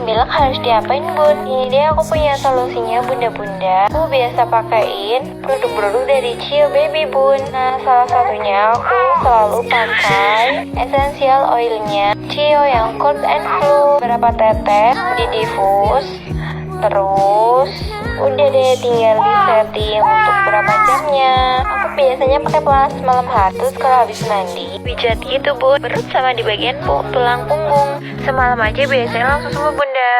bilang harus diapain bun? Ini dia aku punya solusinya bunda-bunda. Aku biasa pakaiin produk-produk dari Cio Baby bun. Nah salah satunya aku selalu pakai essential oilnya Cio yang cold and flu. Berapa tetes di diffuse. Terus udah deh tinggal di setting untuk berapa jamnya. Aku biasanya pakai pelas malam hari. Terus kalau habis mandi pijat gitu bun, perut sama di bagian tulang punggung. Semalam aja biasanya langsung sembuh bunda.